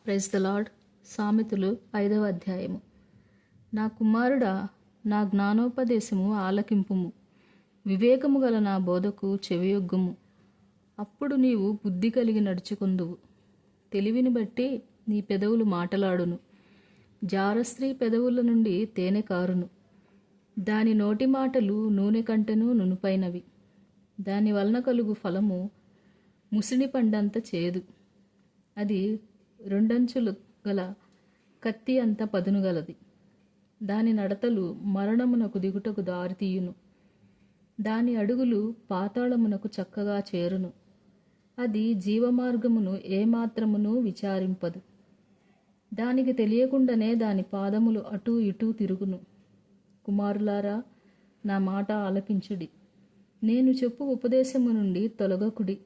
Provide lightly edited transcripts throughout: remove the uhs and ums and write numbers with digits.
Praise the lord. సామెతలు 5వ అధ్యాయము. నా కుమారుడా, నా జ్ఞానోపదేశము ఆలకింపుము, వివేకము గల నా బోధకు చెవియొగ్గుము. అప్పుడు నీవు బుద్ధి కలిగి నడుచుకొందువు. తెలివిని బట్టి నీ పెదవులు మాటలాడును. జారస్త్రీ పెదవుల నుండి తేనె కారును. దాని నోటి మాటలు నూనె కంటెను నునుపైనవి. దాని వలన కలుగు ఫలము ముసిని పండంత చేదు. అది రెండంచులు గల కత్తి అంత పదునుగలది. దాని నడతలు మరణమునకు దిగుటకు దారితీయును. దాని అడుగులు పాతాళమునకు చక్కగా చేరును. అది జీవమార్గమును ఏమాత్రమును విచారింపదు. దానికి తెలియకుండానే దాని పాదములు అటూ ఇటూ తిరుగును. కుమారులారా, నా మాట ఆలకించుడి. నేను చెప్పు ఉపదేశము నుండి తొలగకుడి.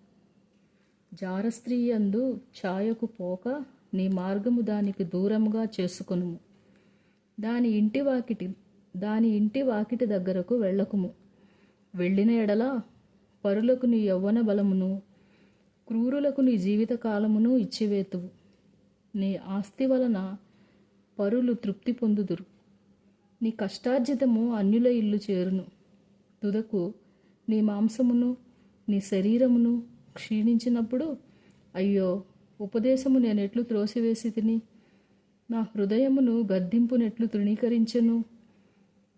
జారస్త్రీ యందు ఛాయకు పోక నీ మార్గము దానికి దూరముగా చేసుకొనుము. దాని ఇంటి వాకిటి దగ్గరకు వెళ్ళకుము. వెళ్ళిన ఎడల పరులకు నీ యవ్వన బలమును, క్రూరులకు నీ జీవిత కాలమును ఇచ్చివేతువు. నీ ఆస్తి వలన పరులు తృప్తి పొందుదురు. నీ కష్టార్జితము అన్యుల ఇల్లు చేరును. తుదకు నీ మాంసమును నీ శరీరమును క్షీణించినప్పుడు, అయ్యో, ఉపదేశము నేనెట్లు త్రోసివేసి తిని, నా హృదయమును గద్దింపునెట్లు తృణీకరించెను.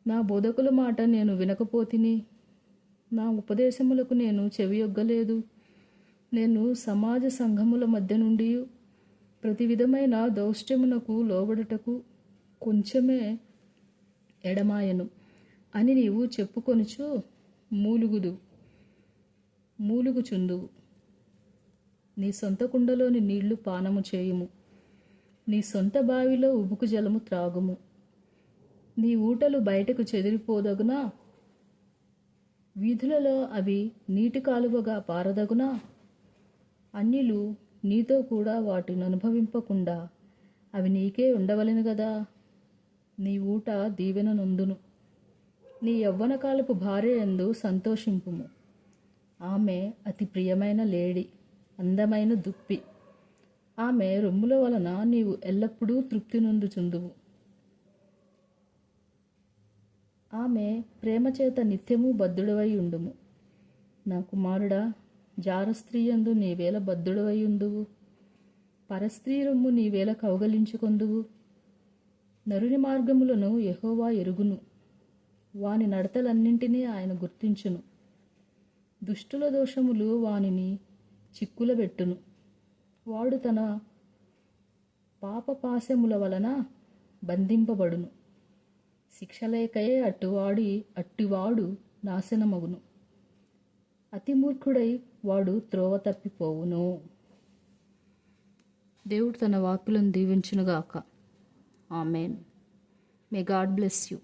నా బోధకుల మాట నేను వినకపోతిని, నా ఉపదేశములకు నేను చెవియొగ్గలేదు. నేను సమాజ సంఘముల మధ్య నుండి ప్రతి విధమైన దౌష్ట్యమునకు లోబడుటకు కొంచెమే ఎడమాయను అని నీవు చెప్పుకొనుచు మూలుగుచుందువు. నీ సొంత కుండలోని నీళ్లు పానము చేయుము. నీ సొంత బావిలో ఉబుకు జలము త్రాగుము. నీ ఊటలు బయటకు చెదిరిపోదగునా? వీధులలో అవి నీటి కాలువగా పారదగునా? అన్యులు నీతో కూడా వాటిని అనుభవింపకుండా అవి నీకే ఉండవలెను గదా. నీ ఊట దీవెన నొందును. నీ యవ్వన కాలపు భార్య యందు సంతోషింపుము. ఆమె అతి ప్రియమైన లేడి, అందమైన దుప్పి. ఆమె రొమ్ముల వలన నీవు ఎల్లప్పుడూ తృప్తి నొందుచుందువు. ఆమె ప్రేమ చేత నిత్యము బద్ధుడవై ఉండుము. నా కుమారుడా, జారస్త్రీయందు నీవేళ బద్ధుడవై ఉందువు. పరస్త్రీ రొమ్ము నీవేళ కౌగలించుకొందువు. నరుని మార్గములను యెహోవా ఎరుగును. వాని నడతలన్నింటినీ ఆయన గుర్తించును. దుష్టుల దోషములు వానిని చిక్కులబెట్టును. వాడు తన పాపపాశముల వలన బంధింపబడును. శిక్షలేకయే అట్టివాడు నాశనమగును. అతిమూర్ఖుడై వాడు త్రోవ తప్పిపోవును. దేవుడు తన వాక్కులను దీవించునుగాక. Amen. May God bless you.